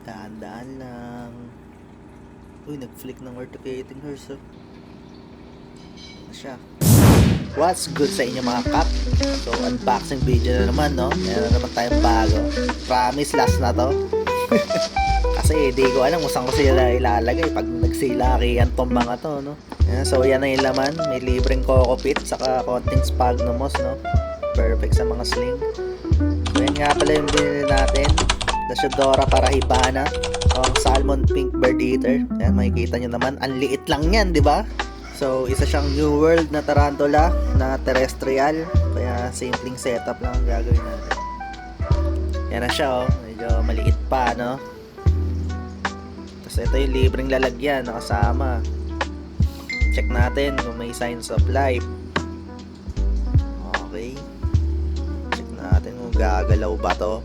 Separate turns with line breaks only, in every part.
Dahan-dahan lang. Uy, nag-flick ng orthocating horse, oh. Ano siya? What's good sa inyo mga kap? So, unboxing video na naman, no? Meron naman tayong bago. Promise, last na to. Kasi di ko alam kung saan ko sila ilalagay pag nagsilakihan tong mga to, no? So, yan na yung laman. May libreng coco pit, saka konting sphagnumos, no? Perfect sa mga sling. So, yan nga pala yung binili natin. The Shudora Parahibana. Ang Salmon Pink Bird Eater. Yan, makikita nyo naman. Ang liit lang yan, di ba? So, isa siyang New World na tarantula na terrestrial. Kaya, simpleng setup lang ang gagawin natin. Yan na siya, oh. Medyo maliit pa, no? Tapos, ito yung libreng lalagyan nakasama. Check natin kung may signs of life. Okay. Check natin kung gagalaw ba to.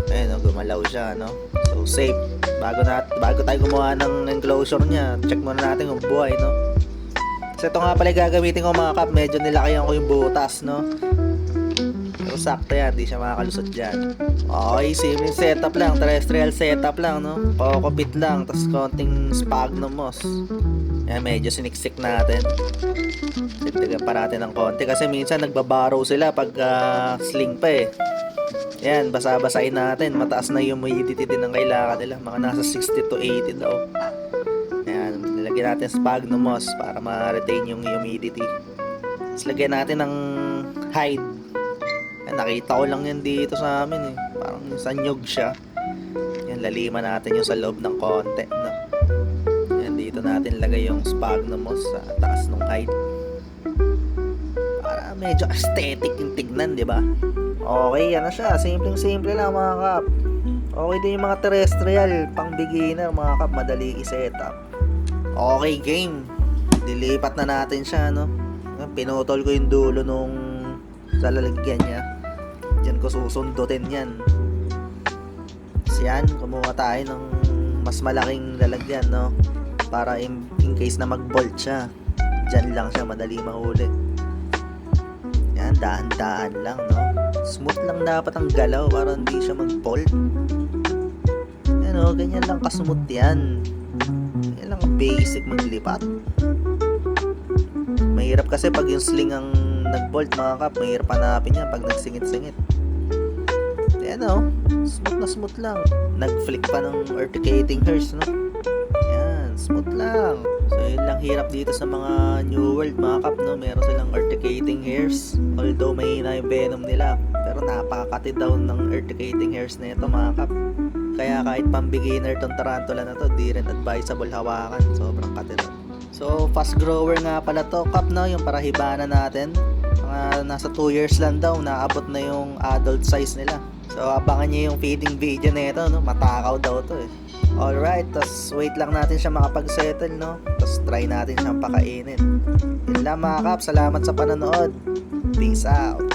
Ayun, no, gumalaw siya, no? So, safe. Bago tayo gumawa ng enclosure niya, check muna natin kung buhay, no? So, ito nga pala gagamitin ko mga kap. Medyo nilakayan ko yung butas, no? Pero sakto yan, di siya makakalusot dyan. Okay, simple setup lang. Terrestrial setup lang, no? Pakukupit lang, tapos konting sphagnumos. Yan, medyo siniksik natin. Dagdagan pa natin ng konti. Kasi minsan nagbabarrow sila pag sling pa, eh. Yan, basa-basain natin. Mataas na yung humidity din ng kailangan nila. Mga nasa 60 to 80 daw. Yan, nilagyan natin sphagnumos para ma-retain yung humidity. Tapos lagyan natin ng hide. Yan, nakita ko lang yan dito sa amin, eh. Parang sa nyug siya. Yan, laliman natin yung sa loob ng konti, no? Yan, dito natin lagay yung sphagnumos sa taas ng hide. Para medyo aesthetic yung tignan, di ba? Okay, yan na siya. Simpleng-simple lang mga kap. Okay din yung mga terrestrial, pang beginner mga kap, madali i-setup. Okay, game. Dilipat na natin siya, no? Pinutol ko yung dulo nung sa lalagyan niya. Diyan ko susundutin yan. Tapos yan, kumuha tayo ng mas malaking lalagyan, no? Para in case na mag-bolt siya, diyan lang siya, madali mahuli. Yan, dahan-dahan lang, no? Smooth lang dapat ang galaw para hindi siya mag-bolt. Yan, o, ganyan lang kasmooth yan. Yan lang ang basic maglipat. Mahirap kasi pag yung sling ang nag-bolt mga kap, mahirap hanapin yan pag nagsingit-singit. Yan, o, smooth na smooth lang. Nag-flick pa ng orthocating hairs, no? Yan, smooth lang. So, yun lang hirap dito sa mga New World mga kap, no? Meron silang orthocating hairs. Although mahina yung venom nila, pero napakakatid daw ng orthocating hairs na ito mga kap. Kaya kahit pang beginner tong tarantula na to, di rin advisable hawakan. Sobrang katid. So, fast grower nga pala to kap, no? Yung Parahibana natin. Mga nasa 2 years lang daw, naabot na yung adult size nila. So, abangan nyo yung feeding video na ito, no? Matakaw daw to, eh. Alright, tas wait lang natin siya makapag-settle, no? Tas try natin siyang pakainin. Yun lang mga kap, salamat sa panonood. Peace out.